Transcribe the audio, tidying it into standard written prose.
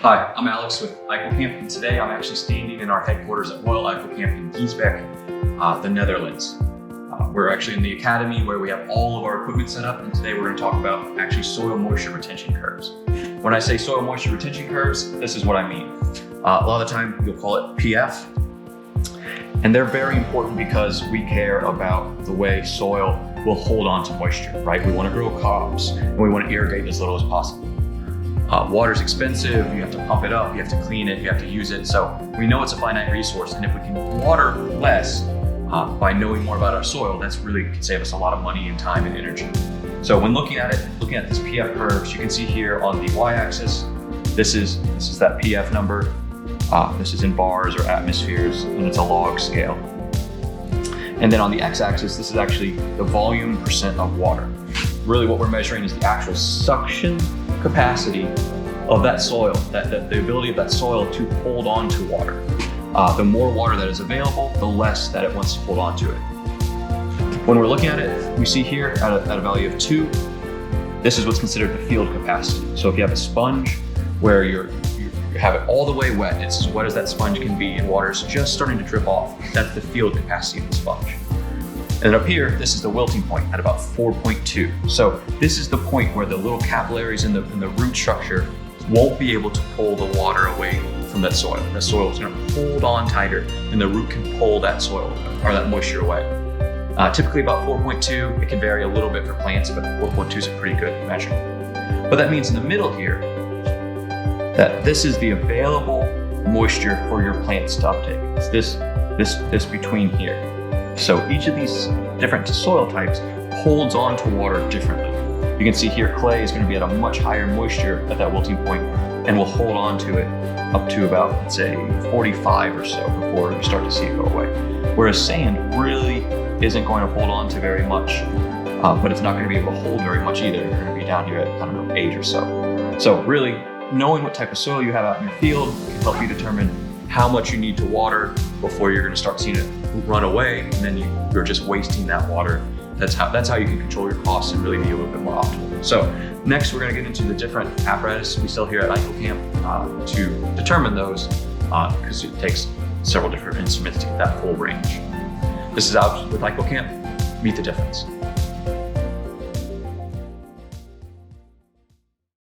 Hi, I'm Alex with Eijkelkamp, and today I'm actually standing in our headquarters at Eijkelkamp in Giesbeck, the Netherlands. We're actually in the academy where we have all of our equipment set up, and today we're going to talk about actually soil moisture retention curves. When I say soil moisture retention curves, this is what I mean. A lot of the time you'll call it PF, and they're very important because we care about the way soil will hold on to moisture, right? We want to grow crops and we want to irrigate as little as possible. Water's expensive, you have to pump it up, you have to clean it, you have to use it. So we know it's a finite resource, and if we can water less by knowing more about our soil, that's really can save us a lot of money and time and energy. So when looking at this PF curves, you can see here on the y-axis, this is that PF number. This is in bars or atmospheres, and it's a log scale. And then on the x-axis, this is actually the volume percent of water. Really what we're measuring is the actual suction capacity of that soil, the ability of that soil to hold on to water. The more water that is available, the less that it wants to hold on to it. When we're looking at it, we see here at a value of 2, this is what's considered the field capacity. So if you have a sponge where you have it all the way wet, it's as wet as that sponge can be, and water is just starting to drip off, that's the field capacity of the sponge. And then up here, this is the wilting point at about 4.2. So this is the point where the little capillaries in the root structure won't be able to pull the water away from that soil. The soil is going to hold on tighter, and the root can pull that soil or that moisture away. Typically about 4.2. It can vary a little bit for plants, but 4.2 is a pretty good measure. But that means in the middle here, that this is the available moisture for your plants to uptake. It's this between here. So each of these different soil types holds on to water differently. You can see here clay is going to be at a much higher moisture at that wilting point and will hold on to it up to about, let's say, 45 or so before you start to see it go away. Whereas sand really isn't going to hold on to very much, but it's not going to be able to hold very much either. You're going to be down here at, 8 or so. So really, knowing what type of soil you have out in your field can help you determine how much you need to water before you're going to start seeing it run away, and then you're just wasting that water. That's how you can control your costs and really be a little bit more optimal. So next we're going to get into the different apparatus we sell here at Eijkelkamp to determine those, because it takes several different instruments to get that full range. This is Alex with Eijkelkamp. Meet the difference.